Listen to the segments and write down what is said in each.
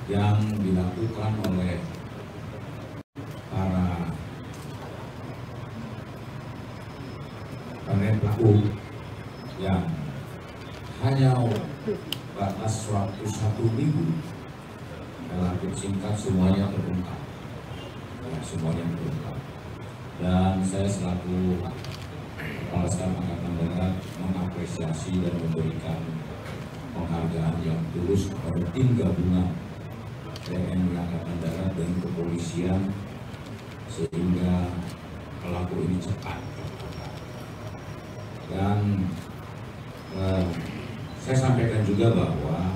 yang dilakukan oleh para pelaku yang hanya batas waktu 1 minggu relatif singkat semuanya terungkap, dan saya selaku Kepala Staf Angkatan Darat mengapresiasi dan memberikan penghargaan yang tulus kepada tim gabungan TNI Angkatan Darat dan kepolisian sehingga pelaku ini cepat tertangkap. Dan saya sampaikan juga bahwa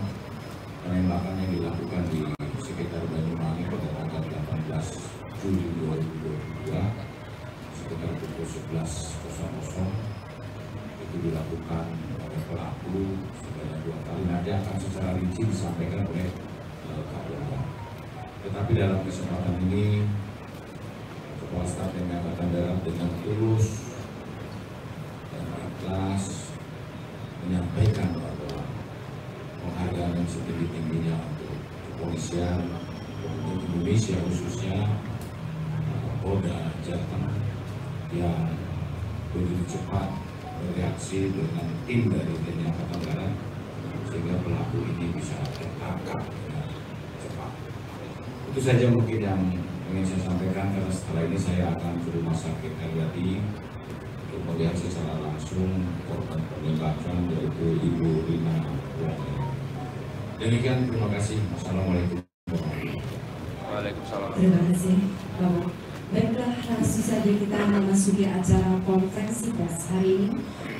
penembakan yang dilakukan di sekitar Banyuwangi pada tanggal 18 Juli 2022 sekitar pukul 11.00 itu dilakukan oleh pelaku sebanyak 2 kali. Nanti akan secara rinci disampaikan oleh Kapolda. Tetapi dalam kesempatan ini Kepala Staf TNI Angkatan Darat dengan tulus dan ikhlas menyampaikan bahwa penghargaan yang setinggi-tingginya untuk kepolisian untuk Indonesia khususnya Polda Jateng yang begitu cepat bereaksi dengan tim dari TNI Angkatan Darat sehingga pelaku ini bisa tertangkap dengan cepat. Itu saja mungkin yang ingin saya sampaikan, karena setelah ini saya akan ke Rumah Sakit Karyadi untuk melihat secara langsung korban penembakan yaitu Ibu Rina Wulandari. Demikian, terima kasih. Wassalamualaikum warahmatullahi wabarakatuh. Waalaikumsalam. Terima kasih, Bapak. Baiklah, langsung saja kita memasuki acara konferensi pers hari ini.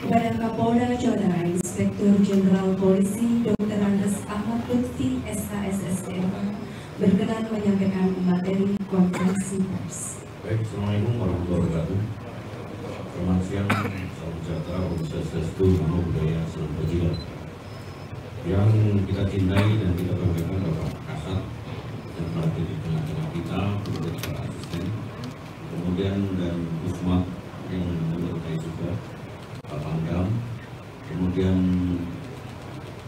Kepada Kapolda Jawa Tengah, Inspektur Jenderal Polisi Dr. Andes Ahmad Lutfi, SKSSDM, berkenan menyampaikan materi konferensi pers. Baik, Assalamualaikum warahmatullahi wabarakatuh. Selamat siang, salam sejahtera, Om Swastiastu, Namo Buddhaya, Salam Kebajikan. Yang kita cintai dan kita banggakan Bapak Kasat yang berada di tengah-tengah kita, kemudian para asisten, kemudian dan Usmat yang menyertai juga, Pak Pangdam, kemudian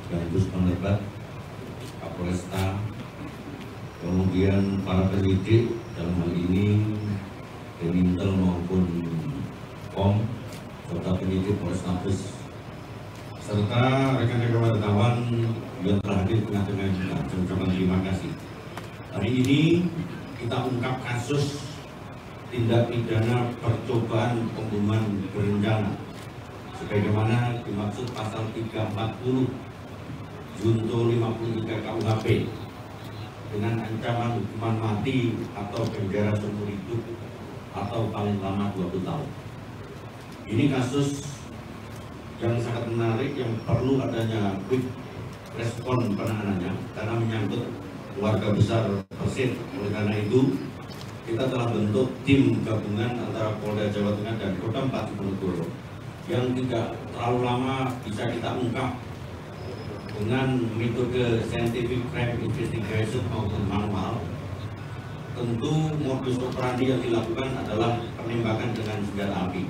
Danpus Penerbat, Kapolresta, kemudian para penyidik dalam hal ini Denintel maupun POM serta penyidik Polrestabes serta rekan-rekan wartawan yang telah hadir tengah-tengah kita. Saya ucapkan terima kasih. Hari ini kita ungkap kasus tindak pidana percobaan pembunuhan berencana sebagaimana dimaksud pasal 340 Junto 53 KUHP dengan ancaman hukuman mati atau penjara seumur hidup atau paling lama 20 tahun. Ini kasus yang sangat menarik yang perlu adanya quick respon penanganannya karena menyangkut keluarga besar Persib. Oleh karena itu kita telah bentuk tim gabungan antara Polda Jawa Tengah dan Kodam 4 Diponegoro yang tidak terlalu lama bisa kita ungkap dengan metode scientific crime investigation maupun manual. Tentu modus operandi yang dilakukan adalah penembakan dengan senjata api.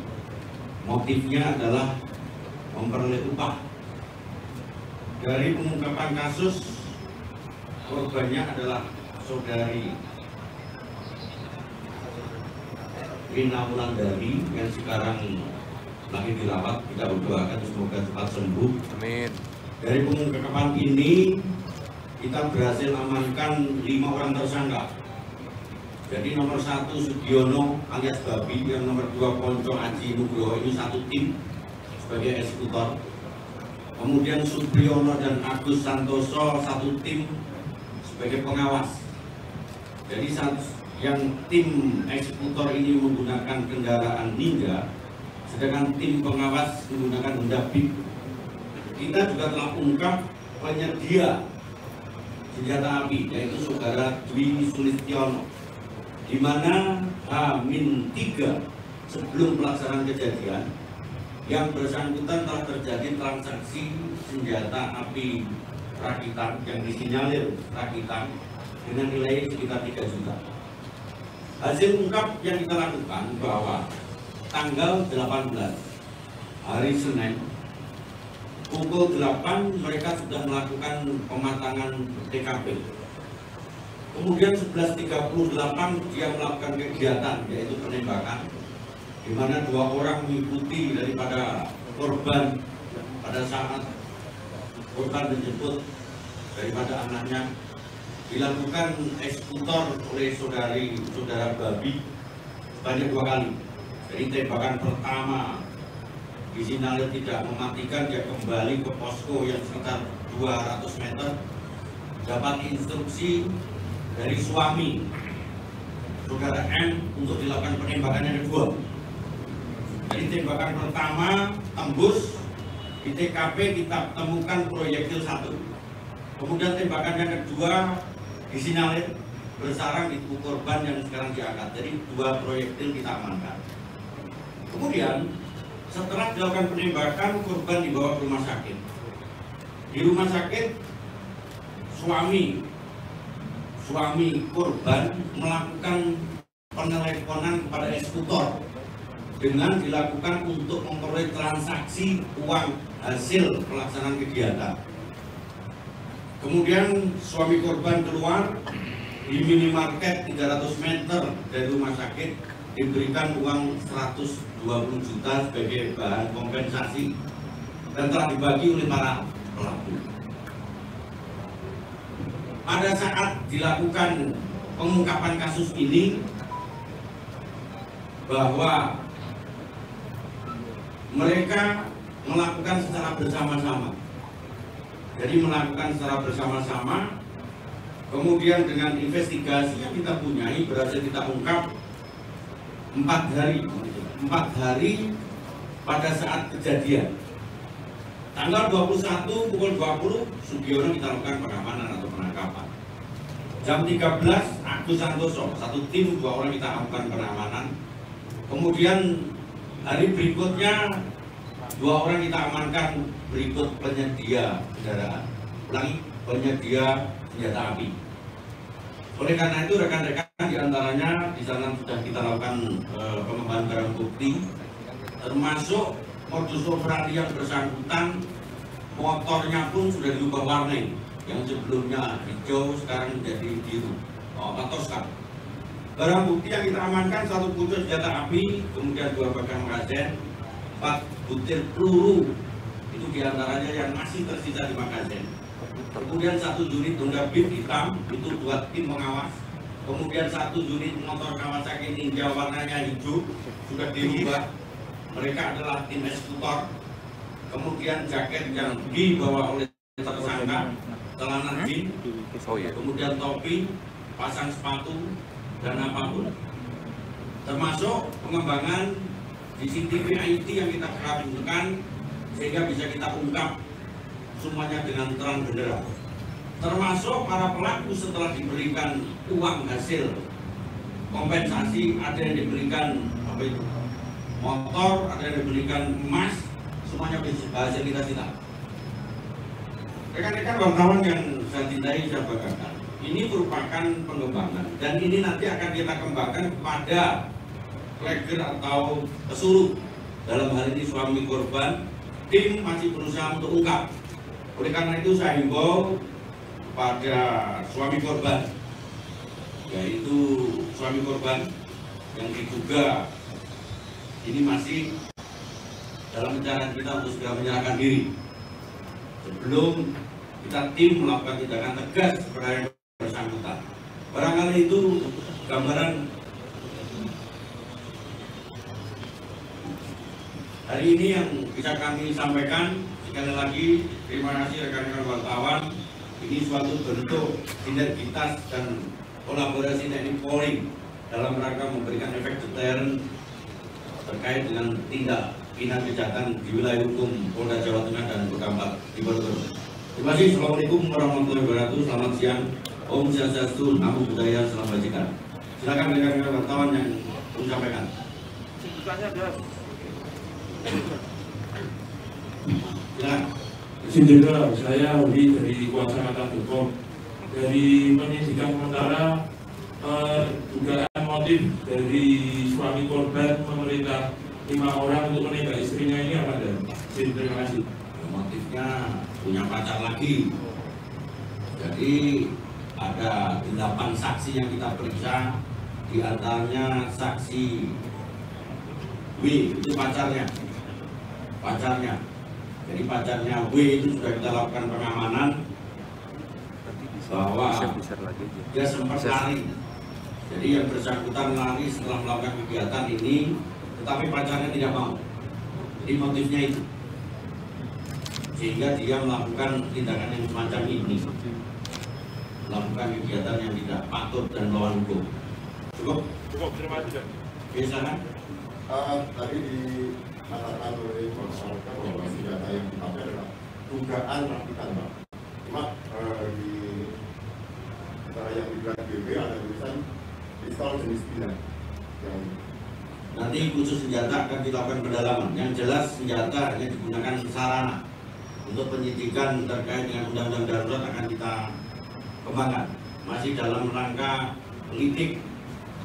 Motifnya adalah memperoleh upah. Dari pengungkapan kasus, korbannya adalah saudari Rina Wulandari yang sekarang lagi dirawat. Kita berdoakan semoga cepat sembuh. Amin. Dari pengungkapan ini kita berhasil amankan 5 orang tersangka. Jadi nomor 1 Sugiono alias Babi, yang nomor 2 Ponco Aji Nugroho, ini satu tim sebagai eksekutor. Kemudian Supriyono dan Agus Santoso satu tim sebagai pengawas. Jadi yang tim eksekutor ini menggunakan kendaraan Ninja, sedangkan tim pengawas menggunakan Honda Beat. Kita juga telah ungkap penyedia senjata api, yaitu saudara Dwi Sulistiono, di mana H-3 sebelum pelaksanaan kejadian yang bersangkutan telah terjadi transaksi senjata api rakitan yang disinyalir rakitan dengan nilai sekitar 3 juta. Hasil ungkap yang kita lakukan bahwa tanggal 18 hari Senin pukul 8 mereka sudah melakukan pematangan TKP. Kemudian 11.38 dia melakukan kegiatan yaitu penembakan, di mana 2 orang mengikuti daripada korban pada saat korban menjemput daripada anaknya. Dilakukan eksekutor oleh saudara Babi sebanyak 2 kali. Jadi tembakan pertama disinyalir tidak mematikan, dia kembali ke posko yang sekitar 200 meter, dapat instruksi dari suami saudara M untuk dilakukan penembakan yang kedua. Jadi tembakan pertama tembus, di TKP kita temukan proyektil 1. Kemudian tembakan yang kedua disinyalir bersarang di tubuh korban yang sekarang diangkat. Jadi 2 proyektil kita amankan. Kemudian setelah dilakukan penembakan, korban dibawa ke rumah sakit. Di rumah sakit suami korban melakukan peneleponan kepada eksekutor dengan dilakukan untuk memperoleh transaksi uang hasil pelaksanaan kegiatan. Kemudian suami korban keluar di minimarket 300 meter dari rumah sakit, diberikan uang 120 juta sebagai bahan kompensasi dan telah dibagi oleh para pelaku. Pada saat dilakukan pengungkapan kasus ini, bahwa mereka melakukan secara bersama-sama. Jadi melakukan secara bersama-sama, kemudian dengan investigasi yang kita punyai berhasil kita ungkap 4 hari pada saat kejadian. Tanggal 21 pukul 20 Sugiono kita lakukan pengamanan atau penangkapan. Jam 13 Agus Santoso, 1 tim 2 orang kita lakukan pengamanan. Kemudian hari berikutnya 2 orang kita amankan berikut penyedia kendaraan, penyedia senjata api. Oleh karena itu rekan-rekan diantaranya di sana sudah kita lakukan pengembangan barang bukti, termasuk modus operandi yang bersangkutan. Motornya pun sudah diubah warna, yang sebelumnya hijau sekarang menjadi biru atau skap. Barang bukti yang kita amankan 1 pucuk senjata api, kemudian 2 bagang magazen, 4 butir peluru, itu diantaranya yang masih tersisa di magazen. Kemudian 1 unit Honda Beat hitam, itu 2 tim pengawas. Kemudian 1 unit motor Kawasaki Ninja warnanya hijau, sudah dirubah. Mereka adalah tim eksekutor. Kemudian jaket yang dibawa oleh tersangka, celana jeans, kemudian topi, pasang sepatu, dan apapun. Termasuk pengembangan CCTV IT yang kita gabungkan sehingga bisa kita ungkap semuanya dengan terang benderang. Termasuk para pelaku setelah diberikan uang hasil kompensasi, ada yang diberikan motor, ada yang diberikan emas, semuanya berhasil kita sita. Rekan-rekan wartawan yang saya cintai, saya banggakan, ini merupakan pengembangan dan ini nanti akan kita kembangkan kepada leger atau pesuruh. Dalam hal ini suami korban, tim masih berusaha untuk ungkap. Oleh karena itu saya himbau pada suami korban, yaitu suami korban yang diduga ini masih dalam pencarian kita untuk segera menyerahkan diri sebelum kita tim melakukan tindakan tegas kepada yang bersangkutan. Barangkali itu gambaran hari ini yang bisa kami sampaikan. Sekali lagi terima kasih rekan-rekan wartawan. Ini suatu bentuk sinergitas dan kolaborasi TNI Polri dalam rangka memberikan efek deterren terkait dengan tindak pidana kejahatan di wilayah hukum Polda Jawa Tengah dan berdampak di Ponorogo. Terima kasih. Assalamualaikum warahmatullahi wabarakatuh. Selamat siang. Om Swastiastu, Namo Buddhaya, Salam Kebajikan. Silakan rekan-rekan wartawan yang ingin sampaikan. Silakan. Jenderal, saya Udi dari Kuasa Kata.com. Dari penyidikan sementara dugaan motif dari suami korban memerintah 5 orang untuk menembak istrinya ini apa dan? Terima kasih. Motifnya punya pacar lagi. Jadi ada 8 saksi yang kita periksa, di antaranya saksi W, itu pacarnya. Jadi pacarnya W itu sudah kita lakukan pengamanan bahwa dia sempat lari. Jadi yang bersangkutan lari setelah melakukan kegiatan ini, tetapi pacarnya tidak mau. Jadi motifnya itu, sehingga dia melakukan tindakan yang semacam ini, melakukan kegiatan yang tidak patut dan melawan hukum. Cukup, terima kasih. Biasa tadi dikatakan oleh masyarakat bahwa senjata yang dipakai adalah dugaan rakitan, Pak. Cuma di antara yang dibilang BB ada tulisan pistol jenis 9. Nanti khusus senjata akan dilakukan pendalaman. Yang jelas senjata hanya digunakan sarana. Untuk penyidikan terkait dengan undang-undang darurat akan kita kembangkan. Masih dalam rangka politik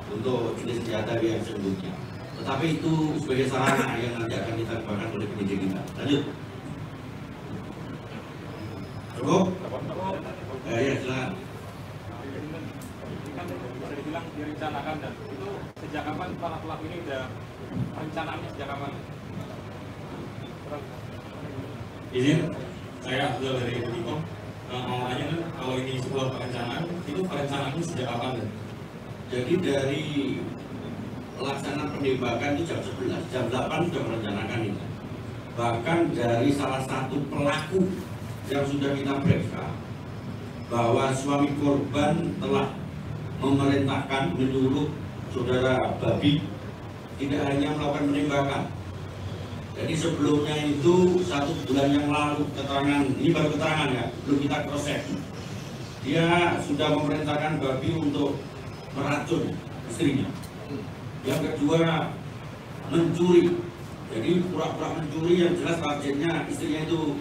untuk jenis senjata yang selanjutnya. Tetapi itu sebagai sarana yang nanti akan kita kembangkan oleh penyidik kita. Lanjut. Cukup? Ya, silakan. Bisa dibilang direncanakan, dan itu sejak kapan para pelaku ini udah rencanaannya sejak kapan? Izin, saya Abdul dari Belikom. Mau nanya kan, kalau ini sebuah perencanaan, itu perencanaannya sejak kapan? Jadi dari pelaksanaan penembakan itu jam 11, jam 8 sudah merencanakan ini. Bahkan dari salah satu pelaku yang sudah kita periksa, bahwa suami korban telah memerintahkan, menyuruh saudara Babi tidak hanya melakukan penembakan. Jadi sebelumnya itu 1 bulan yang lalu, keterangan ini baru keterangan ya, belum kita cross check. Dia sudah memerintahkan Babi untuk meracun istrinya. Yang kedua, mencuri. Jadi pura-pura mencuri, yang jelas targetnya istrinya itu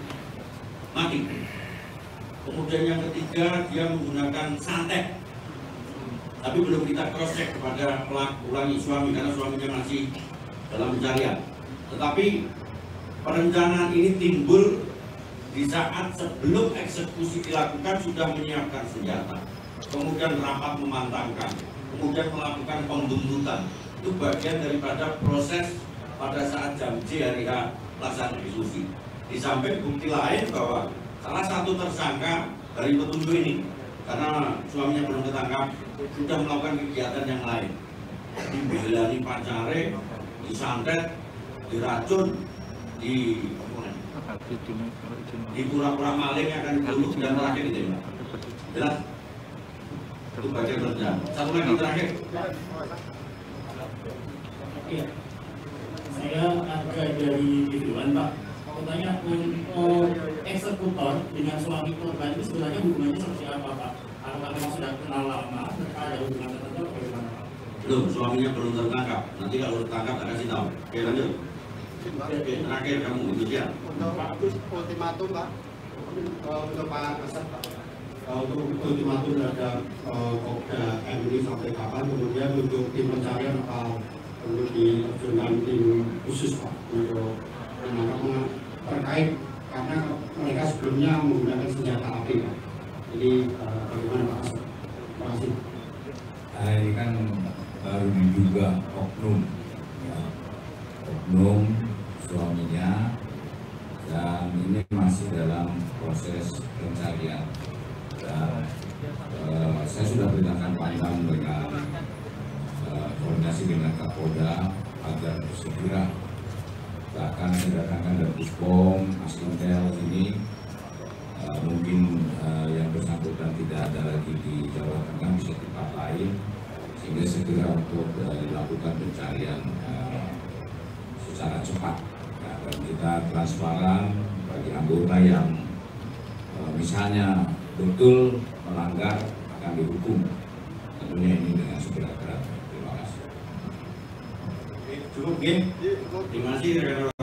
mati. Kemudian yang ketiga, dia menggunakan santet. Tapi belum kita cross check kepada pelaku suami, karena suaminya masih dalam pencarian. Tetapi perencanaan ini timbul di saat sebelum eksekusi dilakukan sudah menyiapkan senjata, kemudian rapat memantangkan, kemudian melakukan pembuntutan. Itu bagian daripada proses pada saat jam J hari H pelaksanaan eksekusi. Di samping bukti lain bahwa salah satu tersangka dari petunjuk ini, karena suaminya belum ketangkap, sudah melakukan kegiatan yang lain. Jadi belani pacare, disantet, diracun, di pura-pura maling yang akan dibunuh dan terakhir ditembak. Jelas? Itu bagian rencana. Satu lagi terakhir. Iya, saya ada dari Biduan, Pak. Mau tanya, untuk eksekutor dengan suami korban itu sebenarnya hubungannya seperti apa, Pak? Apakah memang sudah kenal lama, mereka ada hubungan tertentu atau bagaimana, Pak? Belum, suaminya belum tertangkap. Nanti kalau tertangkap tak kasih tahu. Oke, lanjut. Oke, terakhir kamu itu ya. Untuk ultimatum, Pak, untuk Pak Kasat, Pak. Untuk ultimatum terhadap Kopda M ini sampai kapan, kemudian untuk tim pencarian apa perlu diterjunkan tim khusus, Pak, untuk menangkap terkait karena mereka sebelumnya menggunakan senjata api, Pak. Jadi bagaimana, Pak Kasat? Terima kasih. Ini kan baru diduga oknum, ya. Oknum suaminya, dan ini masih dalam proses pencarian. Dan saya sudah berikan pandangan dengan koordinasi dengan Kapolda agar segera, bahkan saya datangkan dari Puspom, Askintel ini mungkin yang bersangkutan tidak ada lagi di Jawa Tengah, bisa di tempat lain, sehingga segera untuk dilakukan pencarian secara cepat. Ya, dan kita transparan bagi anggota yang misalnya betul melanggar akan dihukum, tentunya ini dengan segera. Terima kasih. Cukup, Terima kasih.